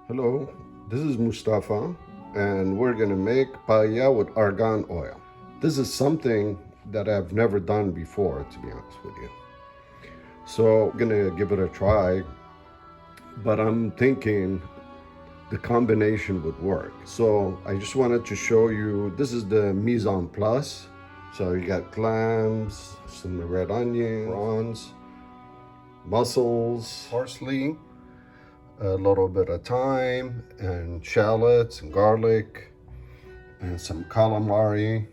Hello, this is Mustafa, and we're gonna make paella with argan oil. This is something that I've never done before, to be honest with you. So I'm gonna give it a try, but I'm thinking the combination would work. So I just wanted to show you, this is the mise en place. So you got clams, some red onion, prawns, mussels, parsley, a little bit of thyme and shallots and garlic and some calamari.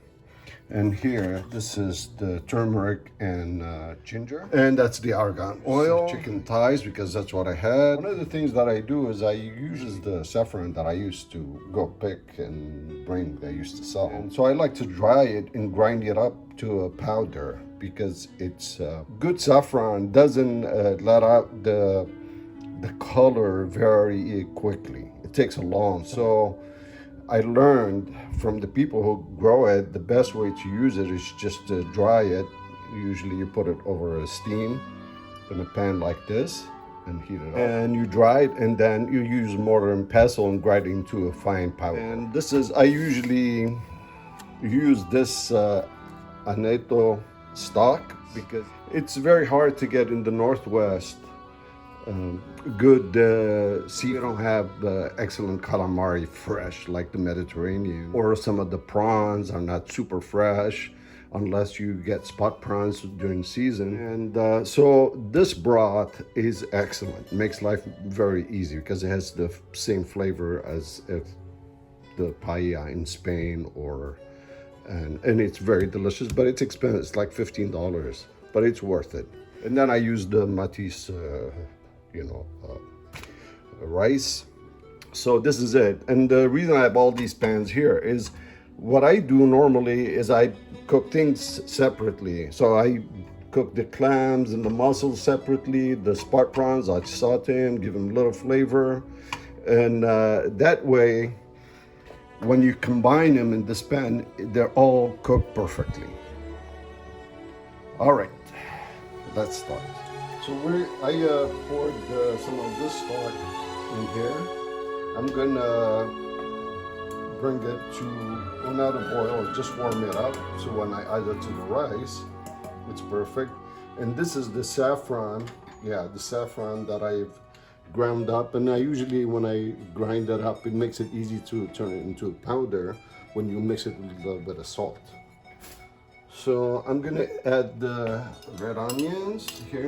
And here, this is the turmeric and ginger. And that's the argan oil, chicken thighs, because that's what I had. One of the things that I do is I use the saffron that I used to go pick and bring, they used to sell. And so I like to dry it and grind it up to a powder because it's good saffron doesn't let out the color very quickly. It takes a long. So I learned from the people who grow it, the best way to use it is just to dry it. Usually you put it over a steam in a pan like this and heat it up. And you dry it, and then you use mortar and pestle and grind it into a fine powder. And this is, I usually use this aneto stock because it's very hard to get in the Northwest. Good see, you don't have excellent calamari fresh like the Mediterranean, or some of the prawns are not super fresh unless you get spot prawns during season. And so this broth is excellent. It makes life very easy because it has the same flavor as if the paella in Spain, or and it's very delicious, but it's expensive. It's like $15, but it's worth it. And then I use the Matisse rice. So this is it. And the reason I have all these pans here is what I do normally is I cook things separately. So I cook the clams and the mussels separately. The spot prawns, I saute them, give them a little flavor. And that way, when you combine them in this pan, they're all cooked perfectly. All right, let's start. So I poured some of this stock in here. I'm gonna bring it to run out of oil, just warm it up. So when I add it to the rice, it's perfect. And this is the saffron, the saffron that I've ground up. And I usually, when I grind it up, it makes it easy to turn it into a powder when you mix it with a little bit of salt. So I'm gonna add the red onions here.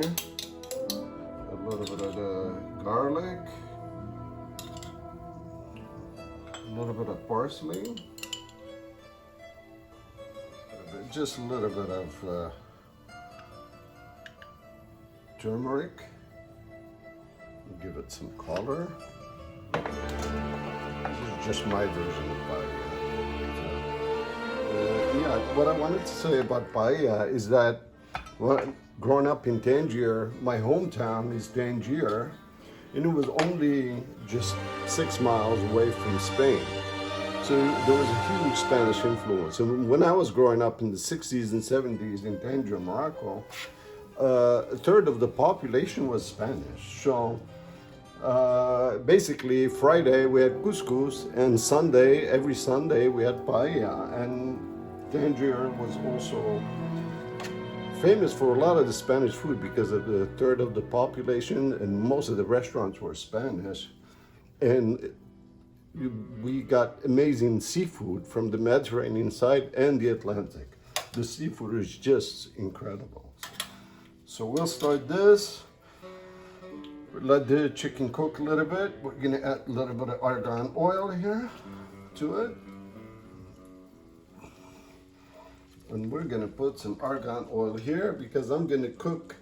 A little bit of the garlic, a little bit of parsley, just a little bit of turmeric, give it some color. This is just my version of paella. What I wanted to say about paella is that growing up in Tangier, my hometown is Tangier, and it was only just 6 miles away from Spain. So there was a huge Spanish influence. And when I was growing up in the 60s and 70s in Tangier, Morocco, a third of the population was Spanish. So basically Friday we had couscous, and every Sunday we had paella. And Tangier was also famous for a lot of the Spanish food because of the third of the population, and most of the restaurants were Spanish. And we got amazing seafood from the Mediterranean side and the Atlantic. The seafood is just incredible. So we'll start this. Let the chicken cook a little bit. We're gonna add a little bit of argan oil here to it. And we're gonna put some argan oil here because I'm gonna cook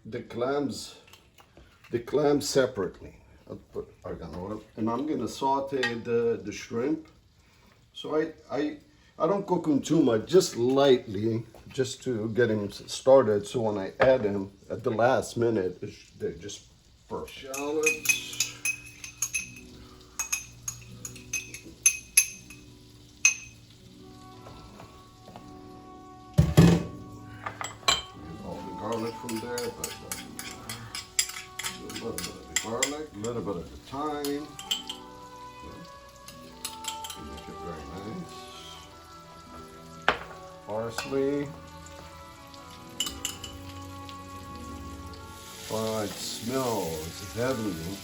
the clams separately. I'll put argan oil, and I'm gonna saute the shrimp. So I don't cook them too much, just lightly, just to get them started. So when I add them at the last minute, they're just perfect. Shallots. Garlic from there, but a little bit of the garlic, a little bit of the thyme. parsley. Oh, it smells heavenly.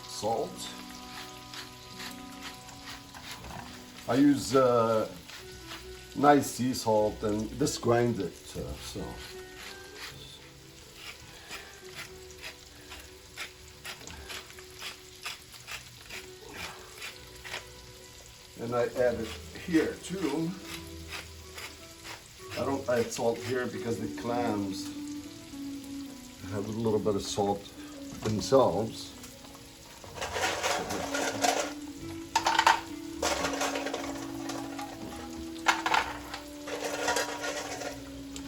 Salt. I use nice sea salt, and this grinds it. So. And I add it here too. I don't add salt here because the clams have a little bit of salt themselves.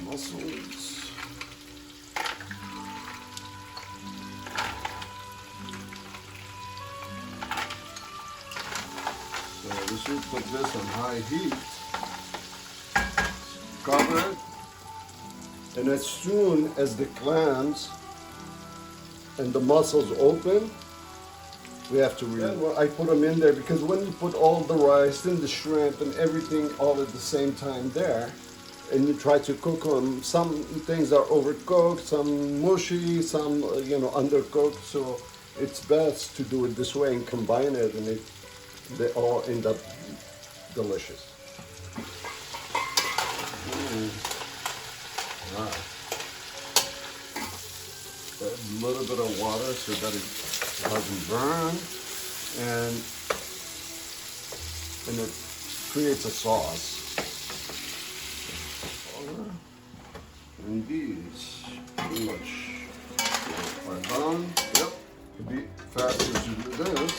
Mussels. So we should put this on high heat. Cover it. And as soon as the clams and the mussels open, we have to I put them in there because when you put all the rice and the shrimp and everything all at the same time there, and you try to cook them, some things are overcooked, some mushy, some undercooked. So it's best to do it this way and combine it, and they all end up delicious. Wow. A little bit of water so that it doesn't burn, and it creates a sauce. And these pretty much are done. Yep, it'd be faster to do this.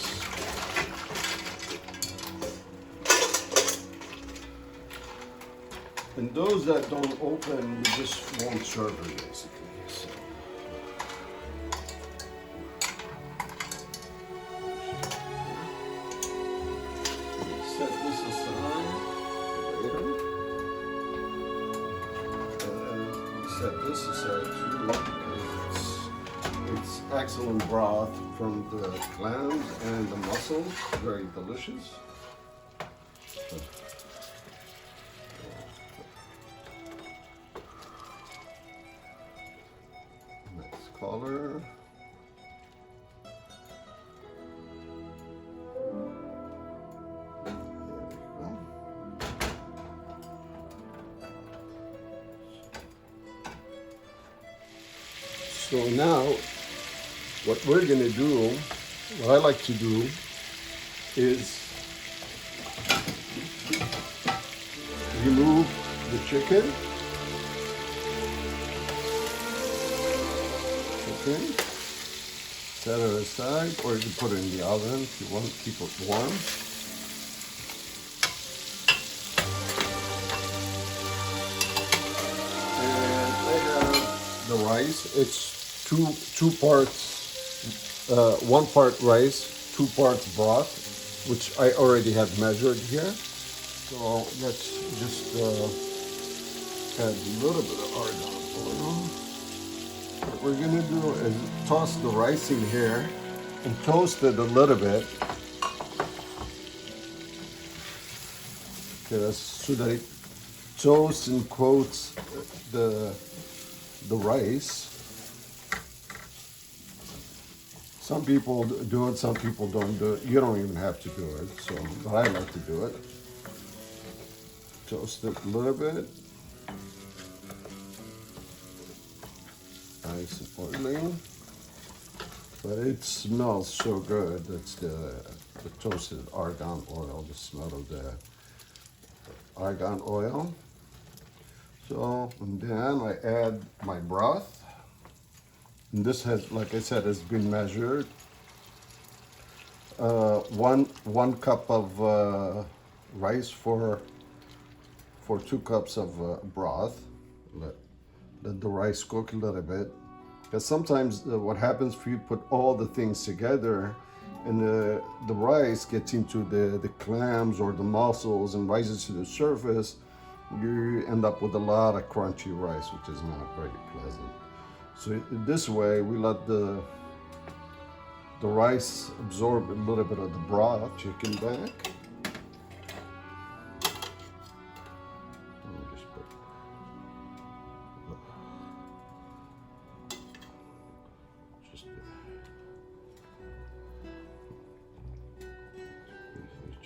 And those that don't open, we just won't serve them basically. So. Set this aside later. Set this aside too because it's excellent broth from the clams and the mussels. Very delicious. Color. There we go. So now, what we're going to do, what I like to do, is remove the chicken. Set it aside, or you can put it in the oven if you want to keep it warm. And I have the rice. It's two parts, 1 part rice, 2 parts broth, which I already have measured here. So let's just add a little bit of argan oil. What we're going to do is toss the rice in here and toast it a little bit. Okay, so that it toasts and coats the rice. Some people do it, some people don't do it. You don't even have to do it, but I like to do it. Toast it a little bit. Nice and oily, but it smells so good. That's the toasted argan oil, the smell of the argan oil. So, and then I add my broth. And this has, like I said, has been measured. One cup of rice for 2 cups of broth. Let the rice cook a little bit. Because sometimes what happens if you put all the things together and the rice gets into the clams or the mussels and rises to the surface, you end up with a lot of crunchy rice, which is not very pleasant. So this way we let the rice absorb a little bit of the broth, chicken back.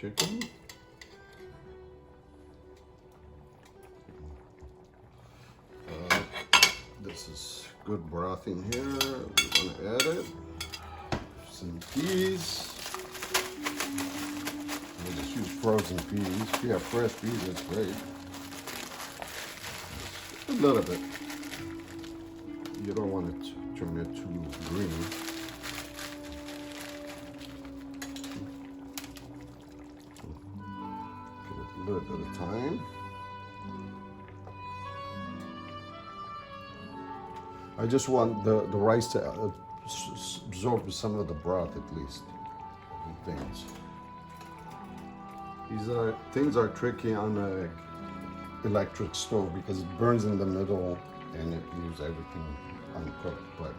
chicken. This is good broth in here. We're gonna add it. Some peas. I just use frozen peas. If you have fresh peas, that's great. A little bit. You don't want it to turn it too green. Give it a little bit of time. I just want the rice to absorb some of the broth at least. And things. Things are tricky on a electric stove because it burns in the middle and it leaves everything uncooked, but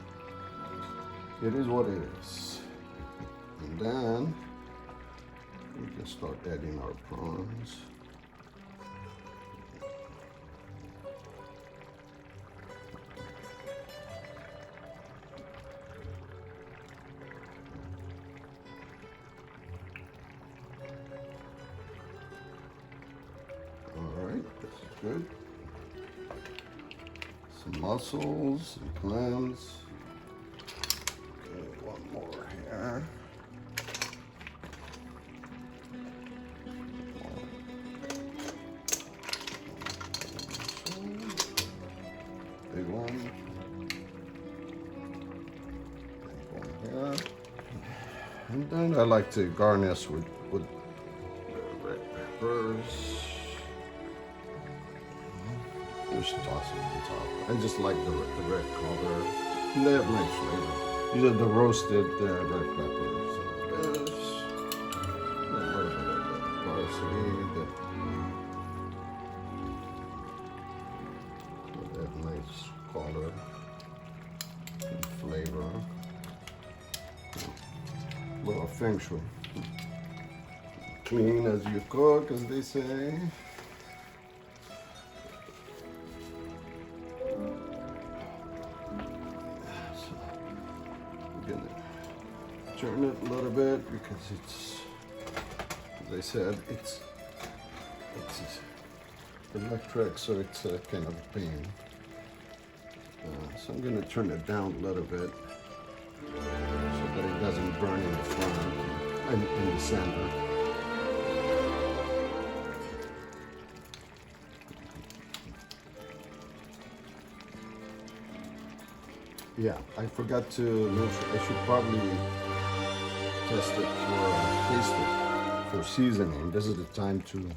it is what it is. And then we can start adding our prawns. All right, this is good. Some mussels, some clams. Okay, one more here. Big one. Big one here. And then I like to garnish with red peppers. Just toss it on top. I just like the red color. They have nice flavor. These are the roasted red peppers. This, a little bit of the parsley. They have nice color and flavor. A little feng shui. Clean as you cook, as they say. Turn it a little bit because it's, as I said, it's electric, so it's kind of a pain. So I'm going to turn it down a little bit so that it doesn't burn in the front and in the center. Yeah, I forgot to mention, I should probably test it for taste it for seasoning. This is the time to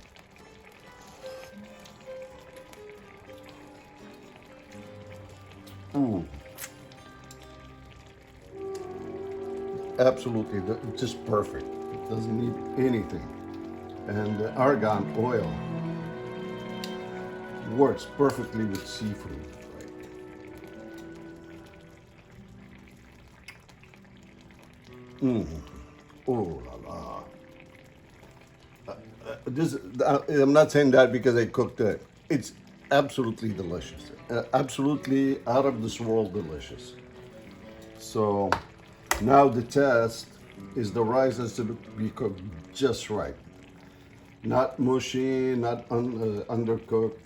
absolutely just perfect. It doesn't need anything. And the argan oil works perfectly with seafood. Oh la la. I'm not saying that because I cooked it. It's absolutely delicious. Absolutely out of this world delicious. So now the test is the rice has to be cooked just right. Not mushy, not undercooked.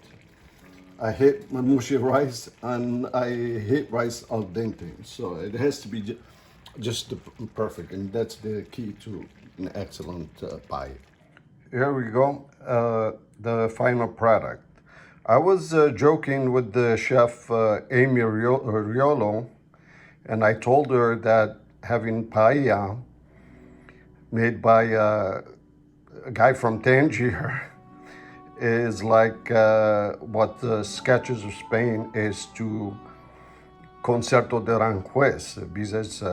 I hate my mushy rice and I hate rice al dente. So it has to be just perfect, and that's the key to an excellent pie. Here we go, the final product. I was joking with the chef Amy Riolo, and I told her that having paella made by a guy from Tangier is like what the Sketches of Spain is to Concerto de Aranjuez, Bizet's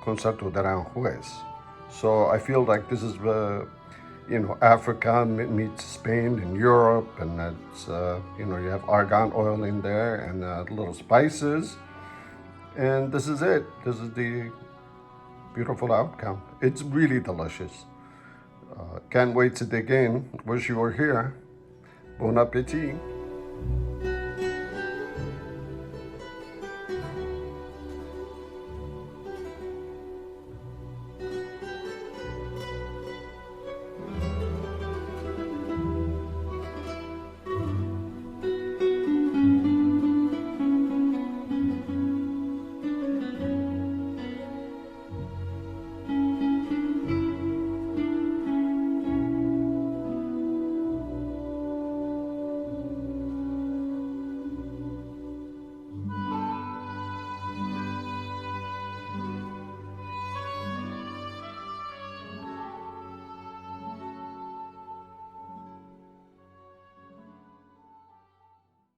Concerto de Aranjuez. So I feel like this is, Africa meets Spain and Europe, and that's, you have argan oil in there and little spices. And this is it. This is the beautiful outcome. It's really delicious. Can't wait to dig in. Wish you were here. Bon appetit.